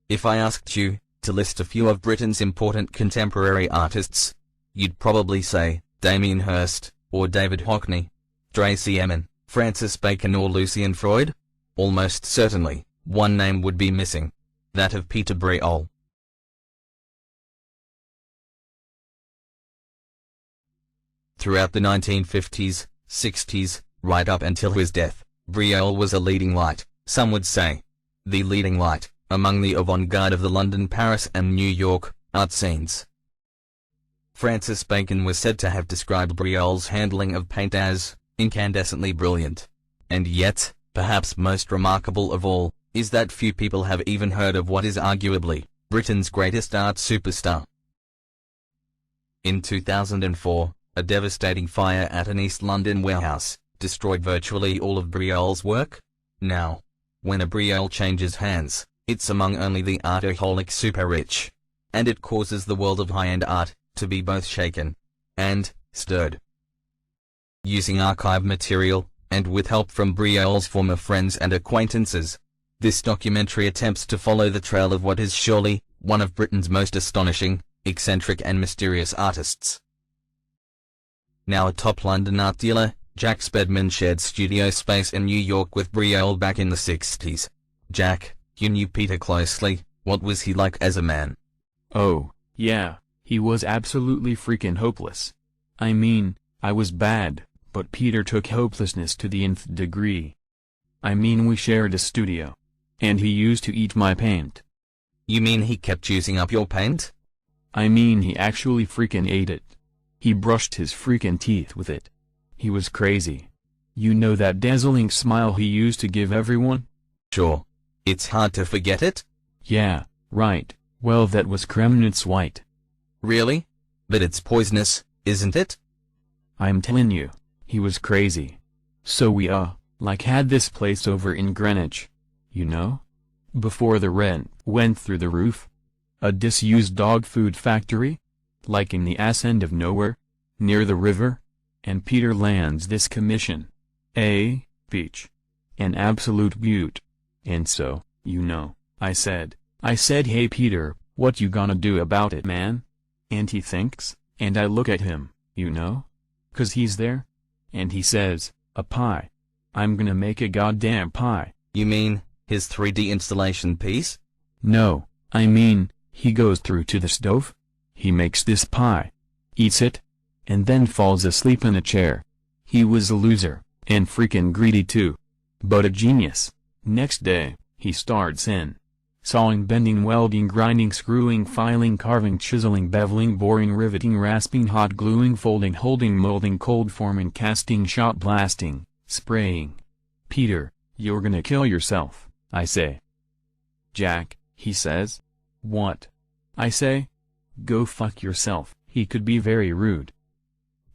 If I asked you to list a few of Britain's important contemporary artists, you'd probably say Damien Hirst, or David Hockney, Tracey Emin, Francis Bacon or Lucian Freud. Almost certainly, one name would be missing. That of Peter Briol. Throughout the 1950s, 60s, right up until his death, Briol was a leading light, some would say the leading light, among the avant-garde of the London, Paris and New York art scenes. Francis Bacon was said to have described Briol's handling of paint as incandescently brilliant. And yet, perhaps most remarkable of all, is that few people have even heard of what is arguably Britain's greatest art superstar. In 2004, a devastating fire at an East London warehouse destroyed virtually all of Briol's work. Now, when a Briol changes hands, it's among only the artaholic super rich, and it causes the world of high-end art to be both shaken and stirred. Using archive material, and with help from Briol's former friends and acquaintances, this documentary attempts to follow the trail of what is surely one of Britain's most astonishing, eccentric and mysterious artists. Now a top London art dealer, Jack Spedman shared studio space in New York with Briol back in the 60s. Jack, you knew Peter closely. What was he like as a man? Oh, yeah, he was absolutely freaking hopeless. I mean, I was bad, but Peter took hopelessness to the nth degree. I mean, we shared a studio. And he used to eat my paint. You mean he kept using up your paint? I mean, he actually freaking ate it. He brushed his freaking teeth with it. He was crazy. You know that dazzling smile he used to give everyone? Sure. It's hard to forget it? Yeah, right. Well, that was Kremnitz white. Really? But it's poisonous, isn't it? I'm telling you, he was crazy. So we had this place over in Greenwich. You know? Before the rent went through the roof. A disused dog food factory? Like in the ass end of nowhere? Near the river? And Peter lands this commission. Peach. An absolute beaut. And so, you know, I said, hey Peter, what you gonna do about it, man? And he thinks, and I look at him, you know? 'Cause he's there. And he says, a pie. I'm gonna make a goddamn pie. You mean his 3D installation piece? No, I mean, he goes through to the stove. He makes this pie. Eats it. And then falls asleep in a chair. He was a loser, and freaking greedy too. But a genius. Next day, he starts in. Sawing, bending, welding, grinding, screwing, filing, carving, chiseling, beveling, boring, riveting, rasping, hot gluing, folding, holding, molding, cold forming, casting, shot blasting, spraying. Peter, you're gonna kill yourself, I say. Jack, he says. What? I say. Go fuck yourself. He could be very rude.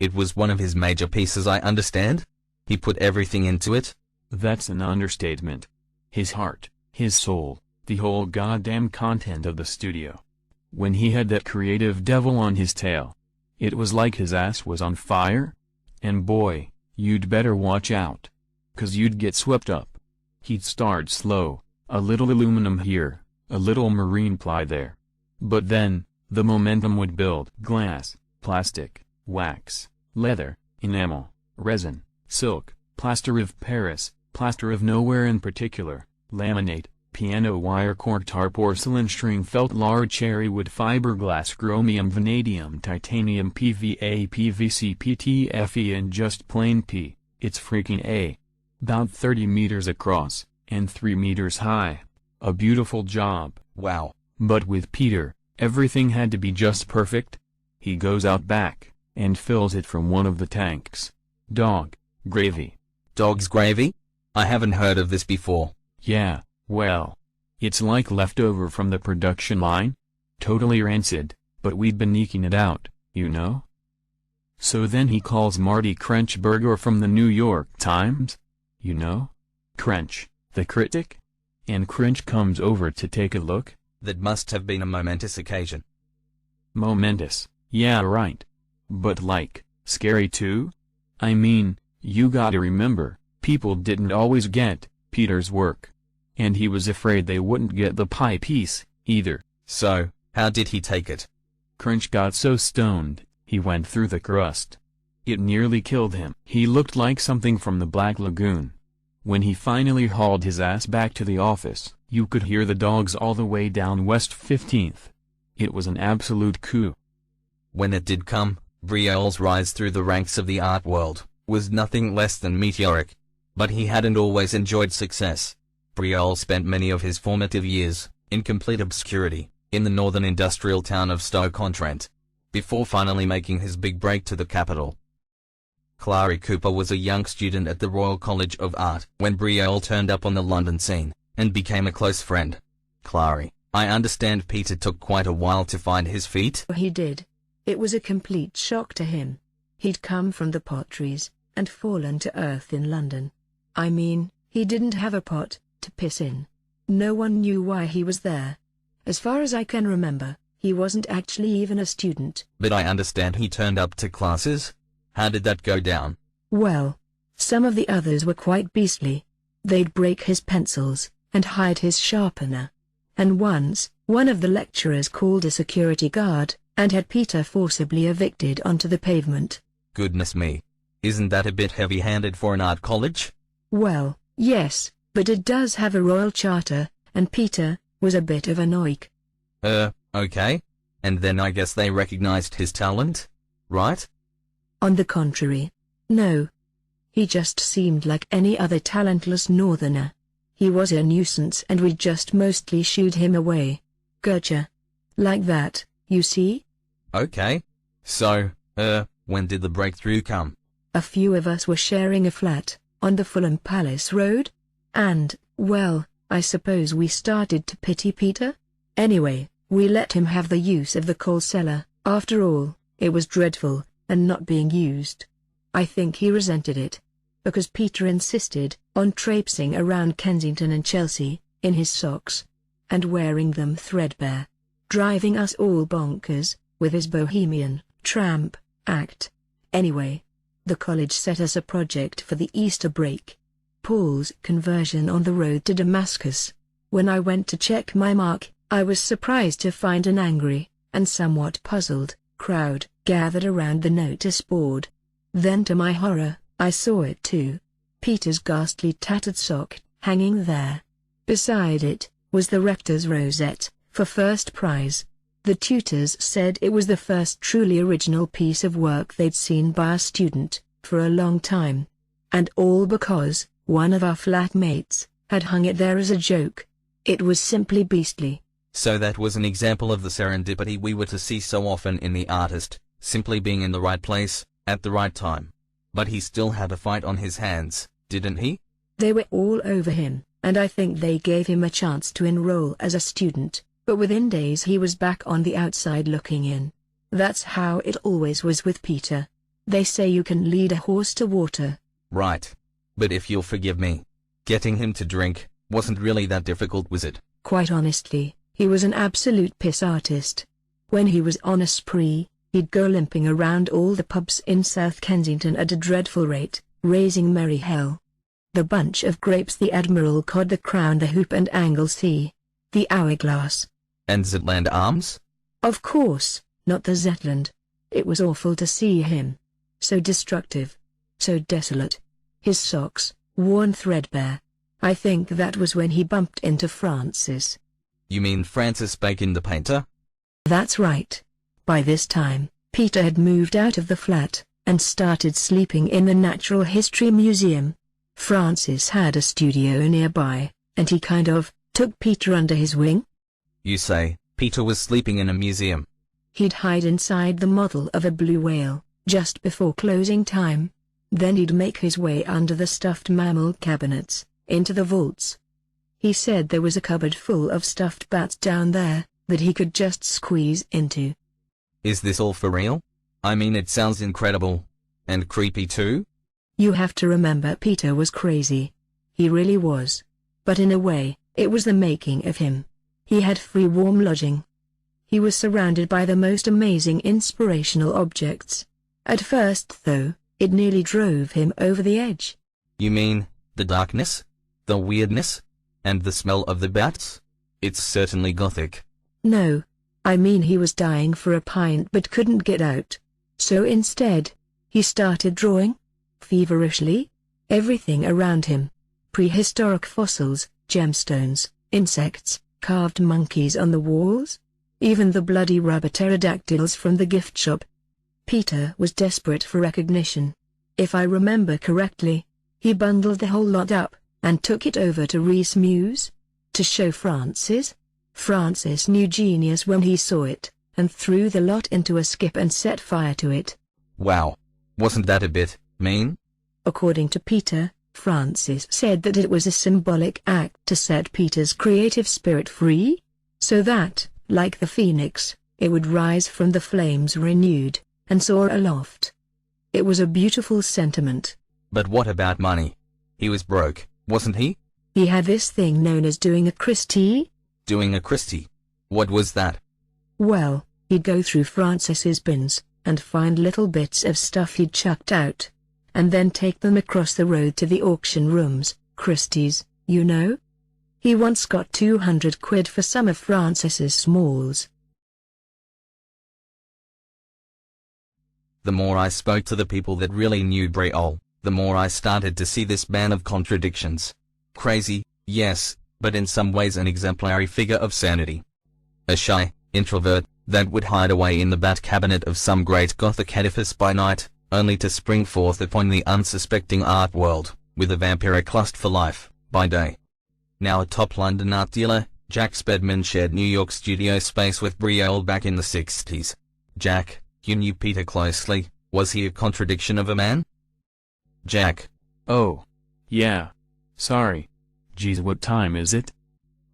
It was one of his major pieces, I understand? He put everything into it? That's an understatement. His heart, his soul, the whole goddamn content of the studio. When he had that creative devil on his tail, it was like his ass was on fire. And boy, you'd better watch out. 'Cause you'd get swept up. He'd start slow, a little aluminum here, a little marine ply there. But then, the momentum would build. Glass, plastic, wax, leather, enamel, resin, silk, plaster of Paris, plaster of nowhere in particular, laminate, piano wire, cork, tar, porcelain, string, felt, lard, cherry wood, fiberglass, chromium, vanadium, titanium, PVA, PVC, PTFE, and just plain P. It's freaking A. About 30 meters across, and 3 meters high. A beautiful job. Wow. But with Peter, everything had to be just perfect. He goes out back, and fills it from one of the tanks. Dog gravy. Dog's gravy? I haven't heard of this before. Yeah, well, it's like leftover from the production line. Totally rancid, but we'd been eking it out, you know? So then he calls Marty Krenchberger from the New York Times. You know? Krench, the critic? And Krench comes over to take a look. That must have been a momentous occasion. Momentous, yeah right. But like, scary too? I mean, you gotta remember, people didn't always get Peter's work. And he was afraid they wouldn't get the pie piece, either. So, how did he take it? Crinch got so stoned, he went through the crust. It nearly killed him. He looked like something from the Black Lagoon. When he finally hauled his ass back to the office, you could hear the dogs all the way down West 15th. It was an absolute coup. When it did come, Briol's rise through the ranks of the art world was nothing less than meteoric. But he hadn't always enjoyed success. Briol spent many of his formative years in complete obscurity in the northern industrial town of Stoke-on-Trent, before finally making his big break to the capital. Clary Cooper was a young student at the Royal College of Art when Briol turned up on the London scene and became a close friend. Clary, I understand Peter took quite a while to find his feet? He did. It was a complete shock to him. He'd come from the potteries and fallen to earth in London. I mean, he didn't have a pot to piss in. No one knew why he was there. As far as I can remember, he wasn't actually even a student. But I understand he turned up to classes? How did that go down? Well, some of the others were quite beastly. They'd break his pencils and hide his sharpener. And once, one of the lecturers called a security guard and had Peter forcibly evicted onto the pavement. Goodness me. Isn't that a bit heavy-handed for an art college? Well, yes, but it does have a royal charter, and Peter was a bit of an oik. Okay. And then I guess they recognized his talent, right? On the contrary. No. He just seemed like any other talentless northerner. He was a nuisance and we just mostly shooed him away. Gotcha. Like that, you see? Okay. So, when did the breakthrough come? A few of us were sharing a flat on the Fulham Palace Road, and, well, I suppose we started to pity Peter? Anyway, we let him have the use of the coal cellar. After all, it was dreadful, and not being used. I think he resented it, because Peter insisted on traipsing around Kensington and Chelsea, in his socks, and wearing them threadbare, driving us all bonkers, with his bohemian tramp act. Anyway, the college set us a project for the Easter break. Paul's conversion on the road to Damascus. When I went to check my mark, I was surprised to find an angry, and somewhat puzzled, crowd gathered around the notice board. Then to my horror, I saw it too. Peter's ghastly tattered sock, hanging there. Beside it, was the rector's rosette, for first prize. The tutors said it was the first truly original piece of work they'd seen by a student, for a long time. And all because one of our flatmates had hung it there as a joke. It was simply beastly. So that was an example of the serendipity we were to see so often in the artist, simply being in the right place, at the right time. But he still had a fight on his hands, didn't he? They were all over him, and I think they gave him a chance to enroll as a student, but within days he was back on the outside looking in. That's how it always was with Peter. They say you can lead a horse to water. Right. But if you'll forgive me, getting him to drink wasn't really that difficult, was it? Quite honestly, he was an absolute piss artist. When he was on a spree, he'd go limping around all the pubs in South Kensington at a dreadful rate, raising merry hell. The bunch of grapes, the Admiral Cod, the Crown, the Hoop and Anglesey, the Hourglass. And Zetland Arms? Of course, not the Zetland. It was awful to see him. So destructive. So desolate. His socks, worn threadbare. I think that was when he bumped into Francis. You mean Francis Bacon the painter? That's right. By this time, Peter had moved out of the flat, and started sleeping in the Natural History Museum. Francis had a studio nearby, and he kind of took Peter under his wing. You say, Peter was sleeping in a museum? He'd hide inside the model of a blue whale, just before closing time. Then he'd make his way under the stuffed mammal cabinets, into the vaults. He said there was a cupboard full of stuffed bats down there, that he could just squeeze into. Is this all for real? I mean, it sounds incredible. And creepy too? You have to remember Peter was crazy. He really was. But in a way, it was the making of him. He had free warm lodging. He was surrounded by the most amazing inspirational objects. At first though, it nearly drove him over the edge. You mean, the darkness? The weirdness? And the smell of the bats? It's certainly gothic. No. I mean he was dying for a pint but couldn't get out. So instead, he started drawing? Feverishly? Everything around him. Prehistoric fossils, gemstones, insects, carved monkeys on the walls? Even the bloody rubber pterodactyls from the gift shop. Peter was desperate for recognition. If I remember correctly, he bundled the whole lot up, and took it over to Rees Mews? To show Francis? Francis knew genius when he saw it, and threw the lot into a skip and set fire to it. Wow. Wasn't that a bit mean? According to Peter, Francis said that it was a symbolic act to set Peter's creative spirit free, so that, like the phoenix, it would rise from the flames renewed, and soar aloft. It was a beautiful sentiment. But what about money? He was broke, wasn't he? He had this thing known as doing a Christie. Doing a Christie? What was that? Well, he'd go through Francis's bins, and find little bits of stuff he'd chucked out, and then take them across the road to the auction rooms, Christie's, you know? He once got 200 quid for some of Francis's smalls. The more I spoke to the people that really knew Briol, the more I started to see this man of contradictions. Crazy, yes, but in some ways an exemplary figure of sanity. A shy introvert that would hide away in the bat cabinet of some great Gothic edifice by night, only to spring forth upon the unsuspecting art world, with a vampiric lust for life, by day. Now a top London art dealer, Jack Spedman shared New York studio space with Briol back in the 60s. Jack, you knew Peter closely. Was he a contradiction of a man? Jack. Oh. Yeah. Sorry. Geez, what time is it?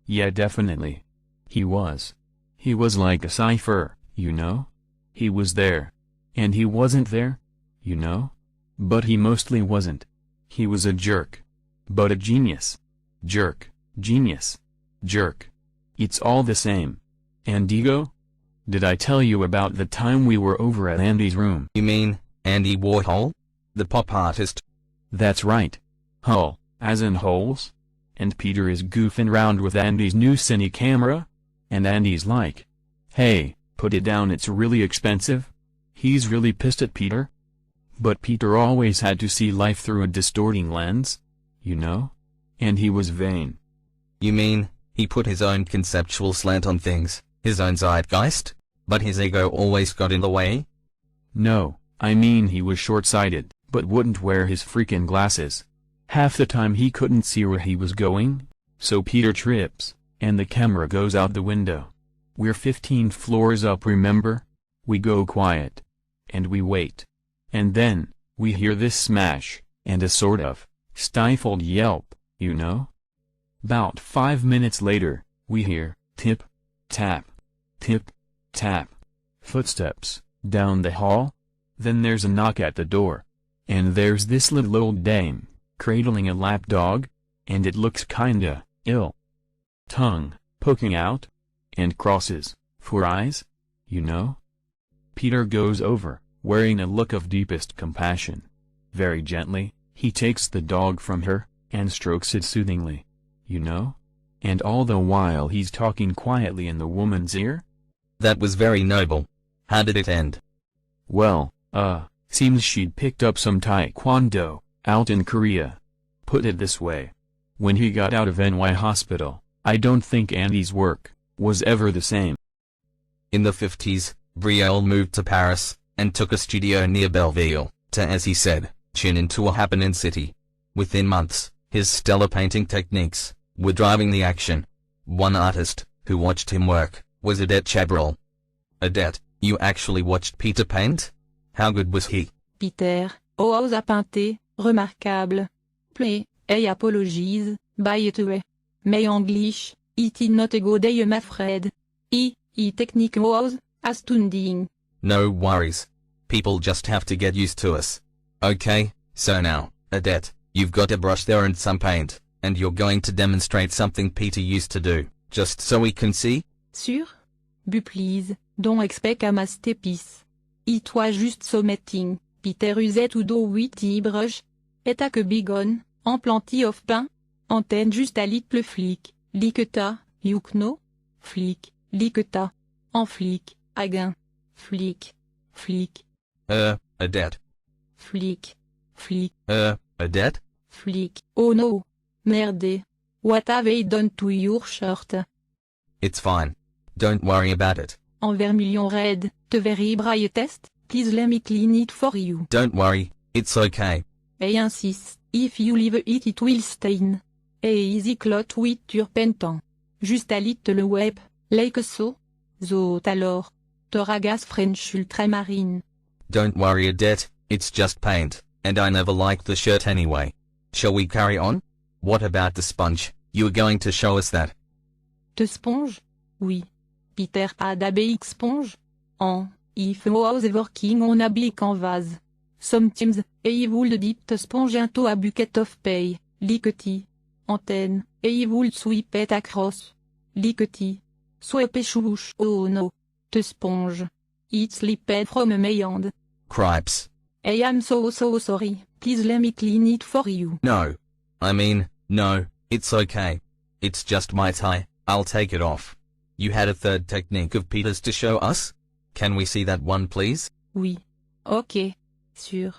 Yeah, definitely. He was. He was like a cipher, you know? He was there. And he wasn't there, you know? But he mostly wasn't. He was a jerk. But a genius. Jerk, genius. Jerk. It's all the same. And ego? Did I tell you about the time we were over at Andy's room? You mean, Andy Warhol? The pop artist? That's right. Hull, as in holes? And Peter is goofing round with Andy's new cine camera? And Andy's like, hey, put it down, it's really expensive? He's really pissed at Peter? But Peter always had to see life through a distorting lens, you know? And he was vain. You mean, he put his own conceptual slant on things, his own zeitgeist? But his ego always got in the way? No, I mean he was short-sighted, but wouldn't wear his freaking glasses. Half the time he couldn't see where he was going, so Peter trips, and the camera goes out the window. We're 15 floors up, remember? We go quiet. And we wait. And then, we hear this smash, and a sort of stifled yelp, you know? 'Bout 5 minutes later, we hear tip, tap, footsteps, down the hall. Then there's a knock at the door. And there's this little old dame, cradling a lapdog, and it looks kinda ill. Tongue poking out, and crosses for eyes, you know? Peter goes over, wearing a look of deepest compassion. Very gently, he takes the dog from her, and strokes it soothingly, you know? And all the while he's talking quietly in the woman's ear. That was very noble. How did it end? Well, seems she'd picked up some taekwondo, out in Korea. Put it this way. When he got out of NY hospital, I don't think Andy's work was ever the same. In the 50s, Briol moved to Paris, and took a studio near Belleville, to, as he said, tune into a happening city. Within months, his stellar painting techniques were driving the action. One artist, who watched him work, was Odette Chabrol. Odette, you actually watched Peter paint? How good was he? Peter, a peinte, remarquable. Play, apologies, by it way. Mais English, it is not a good day, my friend. Technique was astounding. No worries. People just have to get used to us. Okay, so now, Odette, you've got a brush there and some paint, and you're going to demonstrate something Peter used to do, just so we can see? Sûr? But please, don't expect a masterpiece. It was just something. Peter used to do with the brush. Et a que bigon, en plenty of paint. Antenne just a little flick, like ta, you know? Flick, liqueta. En flic, again. Flic. Flic. A debt. Flic. Flic. A debt? Flic. Oh no. Merde. What have I done to your shirt? It's fine. Don't worry about it. En vermilion red, te very bright test, please let me clean it for you. Don't worry, it's okay. I insist, if you leave it it will stain. A easy clot with turpentine. Just a little wipe, like so. Zot alors. Toragas French ultramarine. Don't worry a debt, it's just paint, and I never liked the shirt anyway. Shall we carry on? What about the sponge? You were going to show us that. De sponge? Oui. Peter had a big sponge. If I was working on a big canvas. Sometimes, I would dip the sponge into a bucket of pay, liquety. Then, I would sweep it across. Liquety. Sweep a swoosh. Oh no. The sponge. It slipped from my hand. Cripes. I am so sorry, please let me clean it for you. No. No, it's okay. It's just my tie, I'll take it off. You had a third technique of Peter's to show us? Can we see that one please? Oui. Ok. Sûr.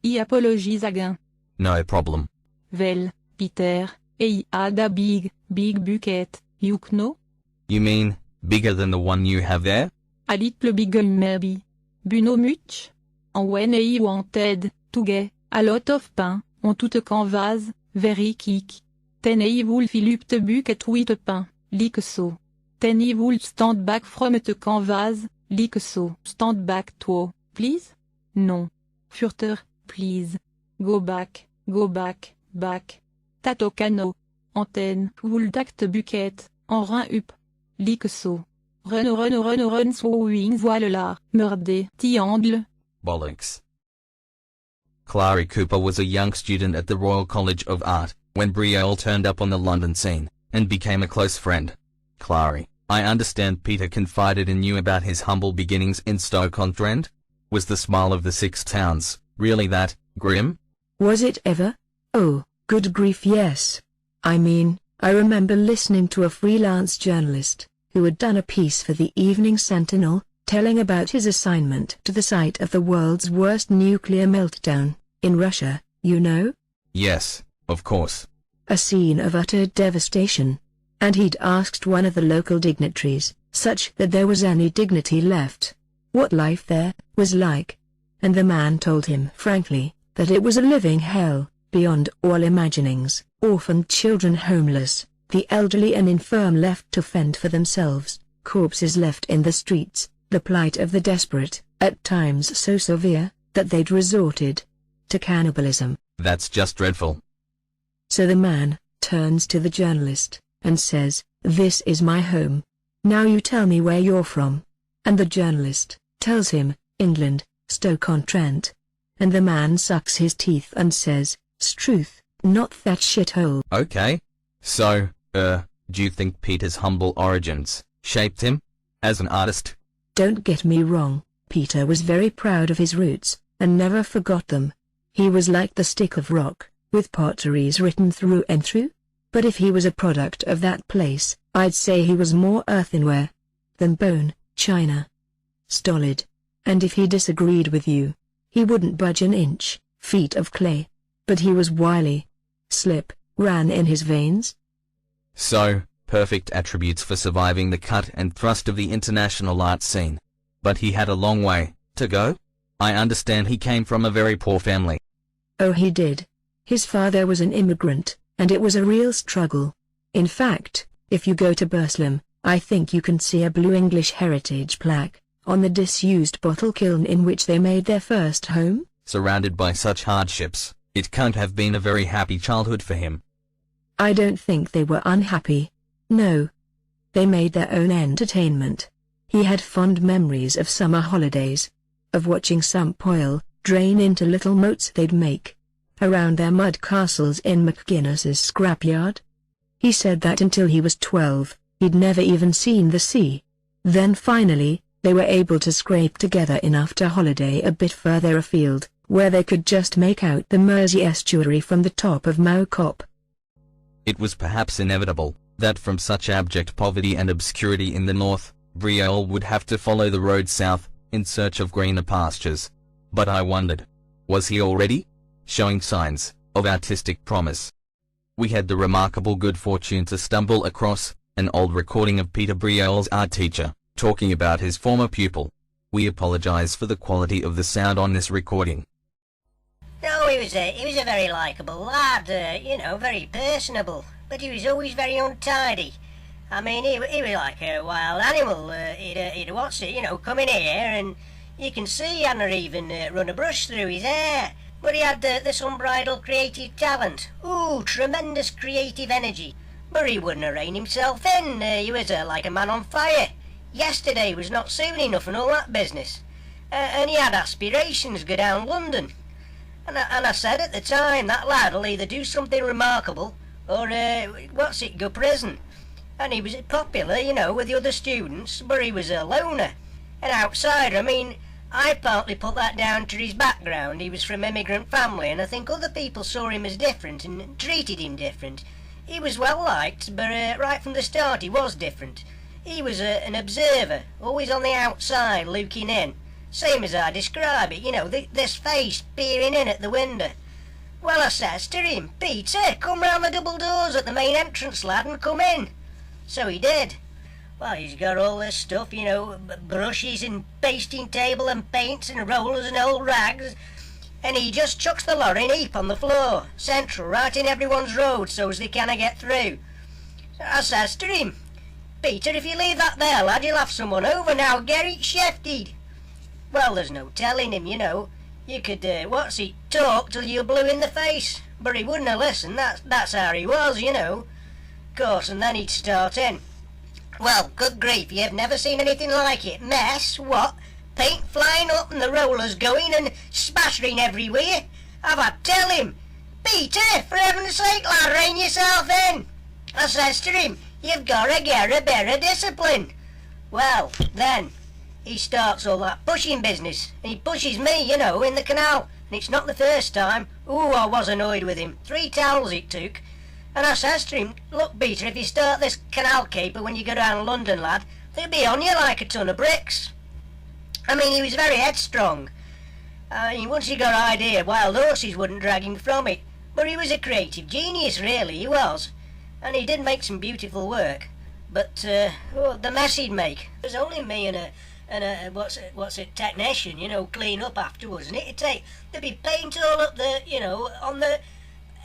I apologize again. No problem. Well, Peter, I had a big bucket, you know? You mean, bigger than the one you have there? A little bigger maybe. But no much. And when I wanted to get a lot of pain onto the canvas, very quick. Then I would fill up the bucket with pain, like so. Then I would stand back from the canvas, like so. Stand back too, please? No. Further, please. Go back, back. Tato cano. Antenne, would take the bucket, en run up. Like so. Run swowing voilà, merde, triangle. Bollocks. Clary Cooper was a young student at the Royal College of Art, when Briol turned up on the London scene, and became a close friend. Clary, I understand Peter confided in you about his humble beginnings in Stoke-on-Trent? Was the smile of the Six Towns really that grim? Was it ever? Oh, good grief yes. I mean, I remember listening to a freelance journalist, who had done a piece for the Evening Sentinel, telling about his assignment to the site of the world's worst nuclear meltdown, in Russia, you know? Yes, of course. A scene of utter devastation. And he'd asked one of the local dignitaries, such that there was any dignity left, what life there was like. And the man told him frankly, that it was a living hell, beyond all imaginings, orphaned children homeless, the elderly and infirm left to fend for themselves, corpses left in the streets, the plight of the desperate, at times so severe, that they'd resorted to cannibalism. That's just dreadful. So the man turns to the journalist, and says, "This is my home. Now you tell me where you're from." And the journalist tells him, "England, Stoke-on-Trent." And the man sucks his teeth and says, "'Struth, not that shithole." Okay. So, do you think Peter's humble origins shaped him as an artist? Don't get me wrong, Peter was very proud of his roots, and never forgot them. He was like the stick of rock, with potteries written through and through. But if he was a product of that place, I'd say he was more earthenware than bone, china. Stolid. And if he disagreed with you, he wouldn't budge an inch, feet of clay. But he was wily. Slip ran in his veins. So, perfect attributes for surviving the cut and thrust of the international art scene. But he had a long way to go? I understand he came from a very poor family. Oh, he did. His father was an immigrant, and it was a real struggle. In fact, if you go to Burslem, I think you can see a blue English heritage plaque on the disused bottle kiln in which they made their first home. Surrounded by such hardships, it can't have been a very happy childhood for him. I don't think they were unhappy. No. They made their own entertainment. He had fond memories of summer holidays, of watching sump oil drain into little moats they'd make around their mud castles in McGuinness's scrapyard. He said that until he was 12, he'd never even seen the sea. Then finally, they were able to scrape together enough to holiday a bit further afield, where they could just make out the Mersey estuary from the top of Mow Cop. It was perhaps inevitable that from such abject poverty and obscurity in the north, Briol would have to follow the road south, in search of greener pastures. But I wondered, was he already showing signs of artistic promise? We had the remarkable good fortune to stumble across an old recording of Peter Briol's art teacher, talking about his former pupil. We apologize for the quality of the sound on this recording. No, he was a very likeable lad, very personable, but he was always very untidy. I mean, he was like a wild animal. He'd come in here and you can see he hadn't even run a brush through his hair. But he had this unbridled creative talent. Ooh, tremendous creative energy. But he wouldn't rein himself in. He was like a man on fire. Yesterday was not soon enough and all that business. And he had aspirations to go down London. And I said at the time, that lad'll either do something remarkable or, go prison. And he was popular, with the other students, but he was a loner. An outsider. I mean, I partly put that down to his background. He was from immigrant family, and I think other people saw him as different and treated him different. He was well liked, but right from the start he was different. He was an observer, always on the outside, looking in. Same as I describe it, this face peering in at the window. Well, I says to him, Peter, come round the double doors at the main entrance, lad, and come in. So he did. Well, he's got all this stuff, brushes and pasting table and paints and rollers and old rags, and he just chucks the lorry in a heap on the floor, central, right in everyone's road, so as they canna get through. So I says to him, Peter, if you leave that there, lad, you'll have someone over now, get it shifted. Well, there's no telling him, You could, talk till you blew in the face, but he wouldn't listen, that's how he was, Course, and then he'd start in. Well, good grief, you've never seen anything like it. Mess, what? Paint flying up and the rollers going and spattering everywhere. I've had to tell him, Peter, for heaven's sake, lad, rein yourself in. I says to him, you've got to get a bit of discipline. Well, then, he starts all that pushing business. And he pushes me, in the canal. And it's not the first time. Ooh, I was annoyed with him. 3 towels it took. And I says to him, look, Peter, if you start this canal caper when you go down London, lad, they'll be on you like a ton of bricks. I mean, he was very headstrong. Once he got an idea, wild horses wouldn't drag him from it. But he was a creative genius, really, he was. And he did make some beautiful work. But, the mess he'd make. It was only me and a technician, clean up afterwards. And there'd be paint all up the, on the...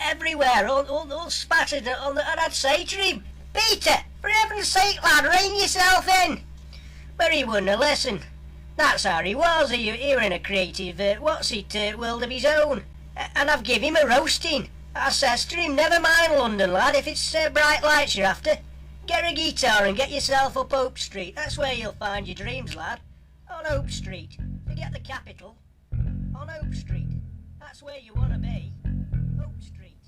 everywhere, all spattered on the, and I'd say to him, Peter, for heaven's sake, lad, rein yourself in. But he wouldn't listen. That's how he was. He were in a creative, world of his own. And I've give him a roasting. I says to him, never mind London, lad, if it's bright lights you're after. Get a guitar and get yourself up Oak Street. That's where you'll find your dreams, lad. On Oak Street. Forget the capital. On Oak Street. That's where you want to be. Oak Street.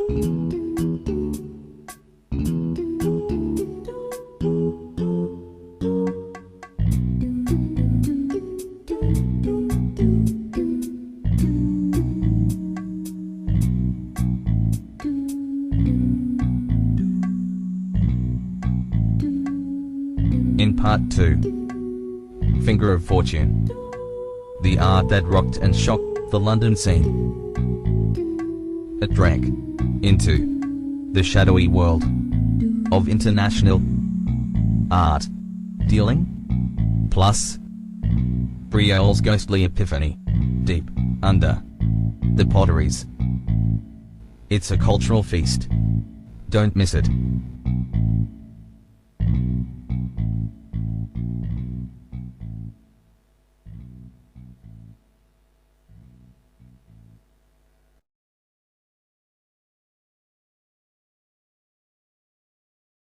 In Part 2, Finger of Fortune, the art that rocked and shocked the London scene. It drank into the shadowy world of international art dealing, plus Briol's ghostly epiphany, deep under the potteries. It's a cultural feast. Don't miss it.